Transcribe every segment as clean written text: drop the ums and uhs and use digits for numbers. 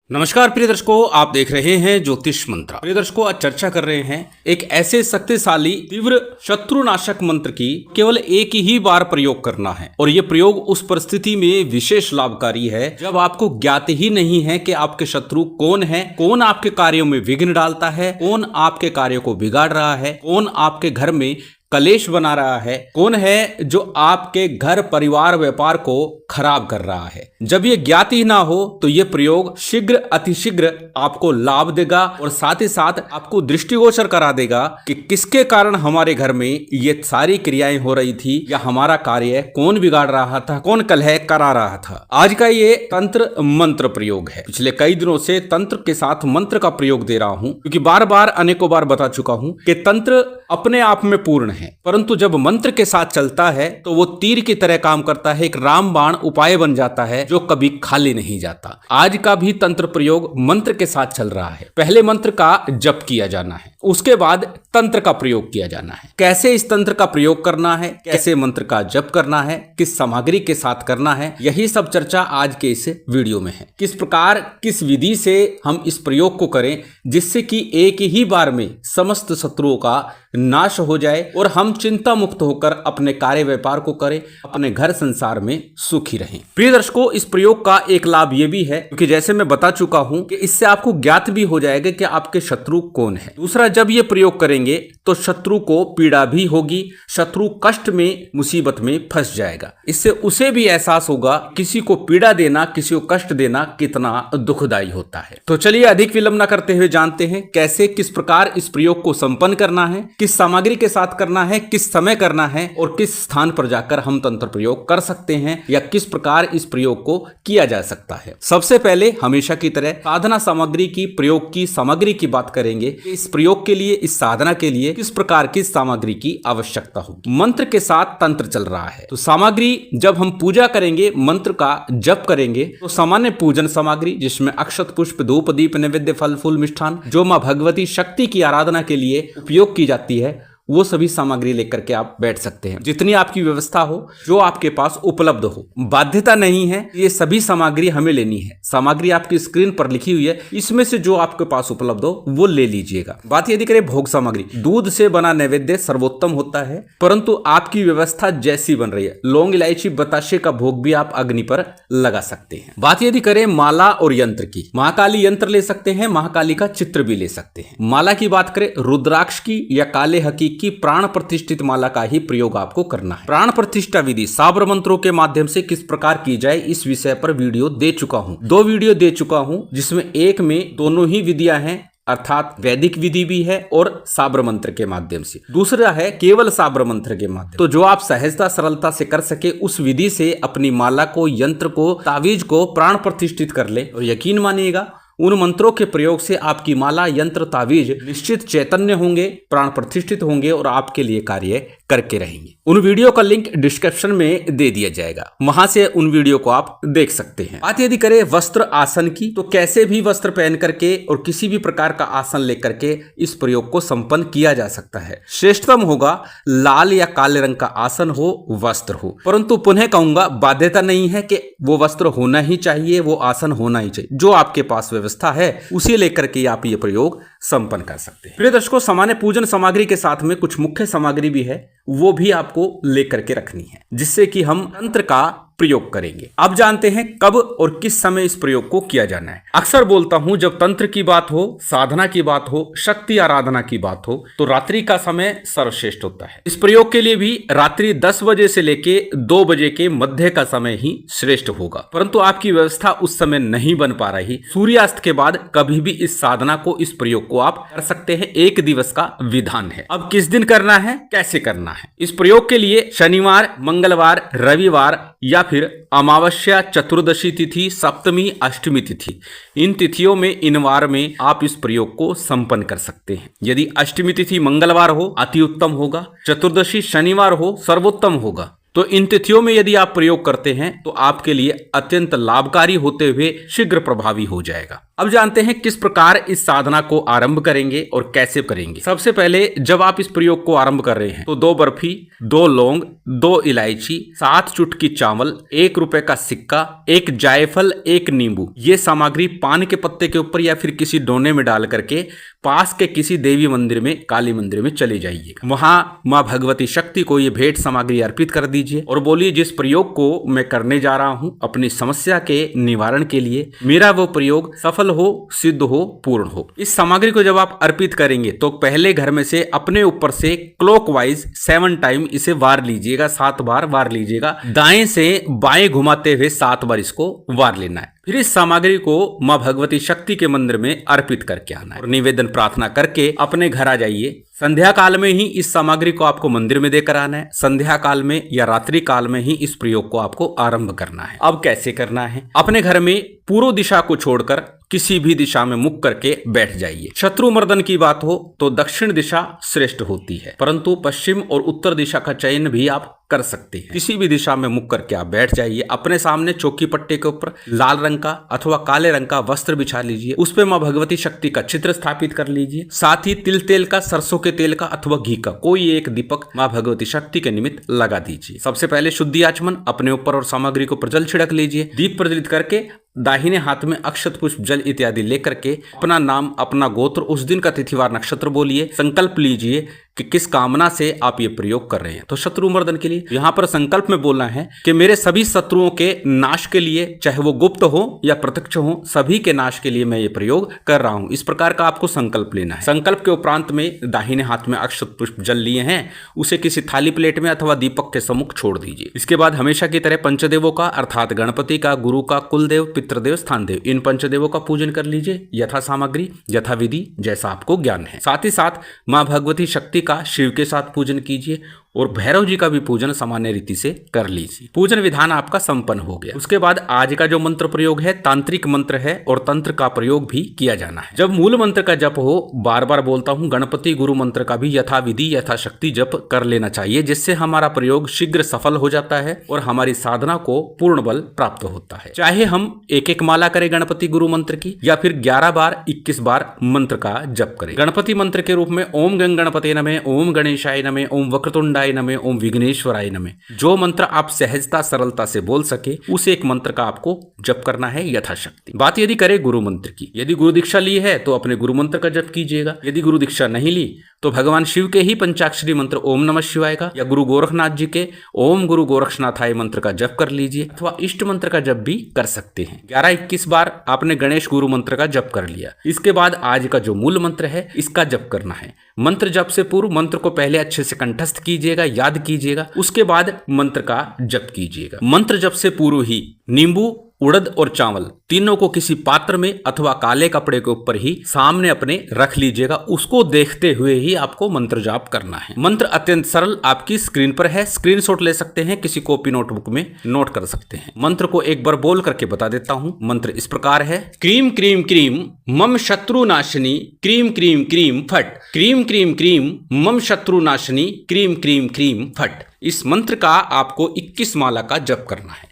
नमस्कार प्रिय दर्शकों, आप देख रहे हैं ज्योतिष मंत्र। प्रिय दर्शकों, आज चर्चा कर रहे हैं एक ऐसे शक्तिशाली तीव्र शत्रुनाशक मंत्र की केवल एक ही बार प्रयोग करना है। और ये प्रयोग उस परिस्थिति में विशेष लाभकारी है जब आपको ज्ञात ही नहीं है कि आपके शत्रु कौन है, कौन आपके कार्यों में विघ्न डालता है, कौन आपके कार्यों को बिगाड़ रहा है, कौन आपके घर में कलेश बना रहा है, कौन है जो आपके घर परिवार व्यापार को खराब कर रहा है। जब ये ज्ञात ही ना हो तो ये प्रयोग शीघ्र अतिशीघ्र आपको लाभ देगा और साथ ही साथ आपको दृष्टिगोचर करा देगा कि किसके कारण हमारे घर में ये सारी क्रियाएं हो रही थी या हमारा कार्य कौन बिगाड़ रहा था, कौन कलह करा रहा था। आज का ये तंत्र मंत्र प्रयोग है। पिछले कई दिनों से तंत्र के साथ मंत्र का प्रयोग दे रहा हूं, क्योंकि बार बार अनेकों बार बता चुका हूं कि तंत्र अपने आप में पूर्ण है, परंतु जब मंत्र के साथ चलता है तो वो तीर की तरह काम करता है, एक रामबाण उपाय बन जाता है जो कभी खाली नहीं जाता। आज का भी तंत्र प्रयोग मंत्र के साथ चल रहा है। पहले मंत्र का जप किया जाना है, उसके बाद तंत्र का प्रयोग किया जाना है। कैसे इस तंत्र का प्रयोग करना है, कैसे मंत्र का जप करना है, किस सामग्री के साथ करना है, यही सब चर्चा आज के इस वीडियो में है। किस प्रकार किस विधि से हम इस प्रयोग को करें जिससे कि एक ही बार में समस्त शत्रुओं का नाश हो जाए और हम चिंता मुक्त होकर अपने कार्य व्यापार को करें, अपने घर संसार में सुखी रहें। प्रिय दर्शकों, इस प्रयोग का एक लाभ यह भी है क्योंकि जैसे मैं बता चुका हूं कि इससे आपको ज्ञात भी हो जाएगा कि आपके शत्रु कौन है। दूसरा, जब ये प्रयोग करेंगे तो शत्रु को पीड़ा भी होगी, शत्रु कष्ट में मुसीबत में फंस जाएगा। इससे उसे भी एहसास होगा किसी को पीड़ा देना, किसी को कष्ट देना कितना दुखदायी होता है। तो चलिए अधिक विलंब न करते हुए जानते हैं कैसे किस प्रकार इस प्रयोग को संपन्न करना है, किस सामग्री के साथ करना है, किस समय करना है और किस स्थान पर जाकर हम तंत्र प्रयोग कर सकते हैं या किस प्रकार इस प्रयोग को किया जा सकता है। सबसे पहले हमेशा की तरह साधना सामग्री की प्रयोग की सामग्री की बात करेंगे। इस प्रयोग के लिए, इस साधना के लिए किस प्रकार की सामग्री की आवश्यकता होगी। मंत्र के साथ तंत्र चल रहा है तो सामग्री, जब हम पूजा करेंगे, मंत्र का जप करेंगे तो सामान्य पूजन सामग्री जिसमें अक्षत पुष्प धूप दीप नैवेद्य फल फूल मिष्ठान जो मां भगवती शक्ति की आराधना के लिए उपयोग की जाती है, वो सभी सामग्री लेकर के आप बैठ सकते हैं। जितनी आपकी व्यवस्था हो, जो आपके पास उपलब्ध हो, बाध्यता नहीं है ये सभी सामग्री हमें लेनी है। सामग्री आपकी स्क्रीन पर लिखी हुई है, इसमें से जो आपके पास उपलब्ध हो वो ले लीजिएगा। बात यदि करें भोग सामग्री, दूध से बना नैवेद्य सर्वोत्तम होता है, परंतु आपकी व्यवस्था जैसी बन रही है, लौंग इलायची बताशे का भोग भी आप अग्नि पर लगा सकते हैं। बात यदि करें माला और यंत्र की, महाकाली यंत्र ले सकते हैं, महाकाली का चित्र भी ले सकते हैं। माला की बात करें, रुद्राक्ष की या काले हकी की प्राण प्रतिष्ठित माला का ही प्रयोग आपको करना है। प्राण प्रतिष्ठा विधि साबर मंत्रों के माध्यम से किस प्रकार की जाए इस विषय पर वीडियो दे चुका हूं, 2 वीडियो दे चुका हूं, जिसमें एक में दोनों ही विधियां हैं, अर्थात वैदिक विधि भी है और साबर मंत्र के माध्यम से। दूसरा है केवल साबर मंत्र के माध्यम। तो जो आप सहजता सरलता से कर सके उस विधि से अपनी माला को, यंत्र को, तावीज को प्राण प्रतिष्ठित कर ले और यकीन मानिएगा उन मंत्रों के प्रयोग से आपकी माला, यंत्र, तावीज निश्चित चैतन्य होंगे, प्राण प्रतिष्ठित होंगे और आपके लिए कार्य करके रहेंगे। उन वीडियो का लिंक डिस्क्रिप्शन में दे दिया जाएगा, वहां से उन वीडियो को आप देख सकते हैं। बात यदि करें वस्त्र आसन की, तो कैसे भी वस्त्र पहन करके और किसी भी प्रकार का आसन लेकर के इस प्रयोग को संपन्न किया जा सकता है। श्रेष्ठतम होगा लाल या काले रंग का आसन हो, वस्त्र हो, परंतु पुनः कहूंगा बाध्यता नहीं है कि वो वस्त्र होना ही चाहिए, वो आसन होना ही चाहिए। जो आपके पास व्यवस्था है उसे लेकर के आप ये प्रयोग संपन्न कर सकते हैं। प्रिय दर्शकों, सामान्य पूजन सामग्री के साथ में कुछ मुख्य सामग्री भी है, वो भी आपको लेकर के रखनी है जिससे कि हम तंत्र का प्रयोग करेंगे। अब जानते हैं कब और किस समय इस प्रयोग को किया जाना है। अक्सर बोलता हूं जब तंत्र की बात हो, साधना की बात हो, शक्ति आराधना की बात हो तो रात्रि का समय सर्वश्रेष्ठ होता है। इस प्रयोग के लिए भी रात्रि 10 बजे से लेके 2 बजे के मध्य का समय ही श्रेष्ठ होगा, परंतु आपकी व्यवस्था उस समय नहीं बन पा रही, सूर्यास्त के बाद कभी भी इस साधना को, इस प्रयोग को आप कर सकते हैं। 1 दिवस का विधान है। अब किस दिन करना है, कैसे करना है। इस प्रयोग के लिए शनिवार, मंगलवार, रविवार या फिर अमावस्या, चतुर्दशी तिथि, सप्तमी, अष्टमी तिथि, इन तिथियों में, इन वार में आप इस प्रयोग को संपन्न कर सकते हैं। यदि अष्टमी तिथि मंगलवार हो अति उत्तम होगा, चतुर्दशी शनिवार हो सर्वोत्तम होगा, तो इन तिथियों में यदि आप प्रयोग करते हैं तो आपके लिए अत्यंत लाभकारी होते हुए शीघ्र प्रभावी हो जाएगा। अब जानते हैं किस प्रकार इस साधना को आरंभ करेंगे और कैसे करेंगे। सबसे पहले जब आप इस प्रयोग को आरंभ कर रहे हैं तो 2 बर्फी, 2 लौंग, 2 इलायची, 7 चुटकी चावल, 1 रुपए का सिक्का, 1 जायफल, 1 नींबू, ये सामग्री पान के पत्ते के ऊपर या फिर किसी डोने में डाल करके पास के किसी देवी मंदिर में, काली मंदिर में चले जाइएगा। वहां मां भगवती शक्ति को ये भेंट सामग्री अर्पित कर दीजिए और बोलिए जिस प्रयोग को मैं करने जा रहा हूं अपनी समस्या के निवारण के लिए, मेरा वो प्रयोग सफल हो, सिद्ध हो, पूर्ण हो। इस सामग्री को जब आप अर्पित करेंगे तो पहले घर में से अपने ऊपर से क्लॉकवाइज 7 टाइम इसे वार लीजिएगा, 7 बार वार लीजिएगा। दाएं से बाएं घुमाते हुए 7 बार इसको वार लेना है। फिर इस सामग्री को मां भगवती शक्ति के मंदिर में अर्पित करके आना है और निवेदन प्रार्थना करके अपने घर आ जाइए। संध्या काल में ही इस सामग्री को आपको मंदिर में देकर आना है। संध्या काल में या रात्रि काल में ही इस प्रयोग को आपको आरंभ करना है। अब कैसे करना है? अपने घर में पूर्व दिशा को छोड़कर किसी भी दिशा में मुख करके बैठ जाइए। शत्रु मर्दन की बात हो तो दक्षिण दिशा श्रेष्ठ होती है, परंतु पश्चिम और उत्तर दिशा का चयन भी आप कर सकते हैं। किसी भी दिशा में मुख करके आप बैठ जाइए। अपने सामने चौकी पट्टे के ऊपर लाल रंग का अथवा काले रंग का वस्त्र बिछा लीजिए। उस पे मां भगवती शक्ति का चित्र स्थापित कर लीजिए। साथ ही तिल तेल का, सरसों के तेल का अथवा घी का कोई एक दीपक मां भगवती शक्ति के निमित्त लगा दीजिए। सबसे पहले शुद्धि आचमन अपने ऊपर और सामग्री को प्रज्वल छिड़क लीजिए। दीप प्रज्वलित करके दाहिने हाथ में अक्षत पुष्प जल इत्यादि लेकर के अपना नाम, अपना गोत्र, उस दिन का तिथिवार नक्षत्र बोलिए। संकल्प लीजिए कि किस कामना से आप ये प्रयोग कर रहे हैं। तो शत्रु मर्दन के लिए यहाँ पर संकल्प में बोलना है कि मेरे सभी शत्रुओं के नाश के लिए, चाहे वो गुप्त हो या प्रत्यक्ष हो, सभी के नाश के लिए मैं ये प्रयोग कर रहा हूं। इस प्रकार का आपको संकल्प लेना है। संकल्प के उपरांत में दाहिने हाथ में अक्षत पुष्प जल लिए हैं, उसे किसी थाली प्लेट में अथवा दीपक के सम्मुख छोड़ दीजिए। इसके बाद हमेशा की तरह पंचदेवों का अर्थात गणपति का, गुरु का, कुलदेव, पितृदेव, स्थान देव, इन पंचदेवों का पूजन कर लीजिए यथा सामग्री, यथा विधि, जैसा आपको ज्ञान है। साथ ही साथ मां भगवती शक्ति का शिव के साथ पूजन कीजिए और भैरव जी का भी पूजन सामान्य रीति से कर लीजिए। पूजन विधान आपका संपन्न हो गया। उसके बाद आज का जो मंत्र प्रयोग है तांत्रिक मंत्र है और तंत्र का प्रयोग भी किया जाना है। जब मूल मंत्र का जप हो, बार बार बोलता हूं, गणपति गुरु मंत्र का भी यथा विधि यथाशक्ति जप कर लेना चाहिए, जिससे हमारा प्रयोग शीघ्र सफल हो जाता है और हमारी साधना को पूर्ण बल प्राप्त होता है। चाहे हम एक माला करें गणपति गुरु मंत्र की या फिर 11 बार 21 बार मंत्र का जप करें। गणपति मंत्र के रूप में ओम गंग गणपते नमः, ओम गणेशाय नमः, ओम वक्रतुंडाय नमः, ओम विघ्नेश्वराय नमः, जो मंत्र आप सहजता सरलता से बोल सके उस एक मंत्र का आपको जप करना है यथाशक्ति। बात यदि करें गुरु मंत्र की, यदि गुरु दीक्षा ली है तो अपने गुरु मंत्र का जप कीजिएगा। यदि गुरु दीक्षा नहीं ली तो भगवान शिव के ही पंचाक्षरी मंत्र ओम नमः शिवाय का या गुरु गोरखनाथ जी के ओम गुरु गोरक्षनाथाय मंत्र का जप कर लीजिए अथवा इष्ट मंत्र का जप भी कर सकते हैं। 11-21 बार आपने गणेश गुरु मंत्र का जप कर लिया। इसके बाद आज का जो मूल मंत्र है इसका जप करना है। मंत्र जप से पूर्व मंत्र को पहले अच्छे से कंठस्थ कीजिएगा, याद कीजिएगा, उसके बाद मंत्र का जप कीजिएगा। मंत्र जप से पूर्व ही नींबू, उड़द और चावल तीनों को किसी पात्र में अथवा काले कपड़े के ऊपर ही सामने अपने रख लीजिएगा। उसको देखते हुए ही आपको मंत्र जाप करना है। मंत्र अत्यंत सरल आपकी स्क्रीन पर है, स्क्रीनशॉट ले सकते हैं, किसी कॉपी नोटबुक में नोट कर सकते हैं। मंत्र को एक बार बोल करके बता देता हूं। मंत्र इस प्रकार है, क्रीम क्रीम क्रीम मम शत्रु नाशिनी, क्रीम क्रीम क्रीम फट, क्रीम क्रीम क्रीम मम शत्रु नाशिनी, क्रीम क्रीम क्रीम फट। इस मंत्र का आपको 21 माला का जप करना है।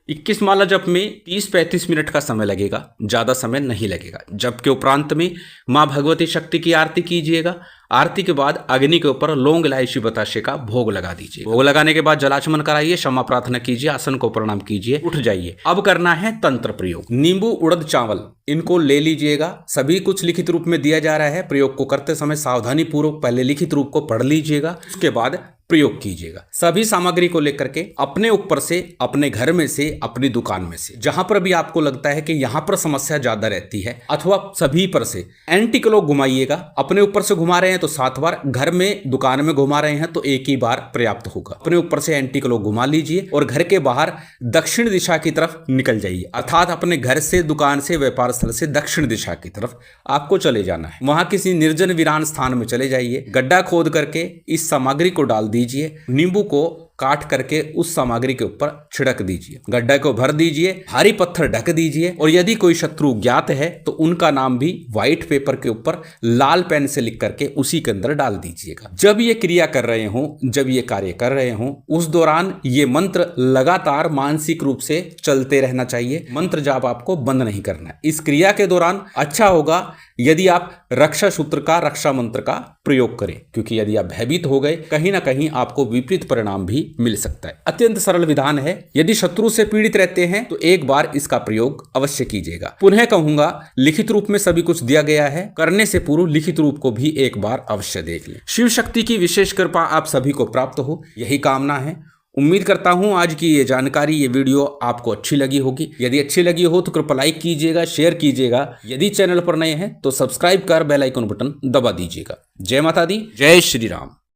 21 माला जप में 30-35 मिनट का समय लगेगा, ज़्यादा समय नहीं लगेगा। जप के उपरांत में माँ भगवती शक्ति की आरती कीजिएगा। आरती के बाद अग्नि के ऊपर लौंग, इलायची, बताशे का भोग लगा दीजिए। भोग लगाने के बाद जलाचमन कराइए, क्षमा प्रार्थना कीजिए, आसन को प्रणाम कीजिए, उठ जाइए। अब करना है तंत्र प्रयोग। नींबू, उड़द, चावल इनको ले लीजिएगा। सभी कुछ लिखित रूप में दिया जा रहा है। प्रयोग को करते समय सावधानी पूर्वक पहले लिखित रूप को पढ़ लीजिएगा, उसके बाद प्रयोग कीजिएगा। सभी सामग्री को लेकर के अपने ऊपर से, अपने घर में से, अपनी दुकान में से, जहां पर भी आपको लगता है कि यहां पर समस्या ज्यादा रहती है अथवा सभी पर से एंटी क्लॉक घुमाइएगा। अपने ऊपर से घुमा रहे हैं तो 7 बार, घर में दुकान में घुमा रहे हैं तो 1 ही बार पर्याप्त होगा। अपने ऊपर से एंटी क्लॉक घुमा लीजिए और घर के बाहर दक्षिण दिशा की तरफ निकल जाइए, अर्थात अपने घर से, दुकान से, व्यापार स्थल से दक्षिण दिशा की तरफ आपको चले जाना है। वहां किसी निर्जन वीरान स्थान में चले जाइए, गड्ढा खोद करके इस सामग्री को डाल दीजिए। नींबू को काट करके उस सामग्री के ऊपर छिड़क दीजिए। गड्ढे को भर दीजिए, भारी पत्थर ढक दीजिए और यदि कोई शत्रु ज्ञात है तो उनका नाम भी व्हाइट पेपर के ऊपर लाल पेन से लिख करके उसी के अंदर डाल दीजिएगा। जब ये क्रिया कर रहे हो, जब ये कार्य कर रहे हो, उस दौरान ये मंत्र लगातार मानसिक रूप से चलते रहना चाहिए। मंत्र जाप आपको बंद नहीं करना है। इस क्रिया के दौरान अच्छा होगा यदि आप रक्षा सूत्र का, रक्षा मंत्र का प्रयोग करें, क्योंकि यदि आप भयभीत हो गए कहीं ना कहीं आपको विपरीत परिणाम भी मिल सकता है। अत्यंत सरल विधान है। यदि शत्रु से पीड़ित रहते हैं तो एक बार इसका प्रयोग अवश्य कीजिएगा। पुनः कहूंगा, लिखित रूप में सभी कुछ दिया गया है, करने से पूर्व लिखित रूप को भी एक बार अवश्य देख लें। शिव शक्ति की विशेष कृपा आप सभी को प्राप्त हो, यही कामना है। उम्मीद करता हूं आज की ये जानकारी, ये वीडियो आपको अच्छी लगी होगी। यदि अच्छी लगी हो तो कृपया लाइक कीजिएगा, शेयर कीजिएगा। यदि चैनल पर नए हैं तो सब्सक्राइब कर बेल आइकन बटन दबा दीजिएगा। जय माता दी, जय श्री राम।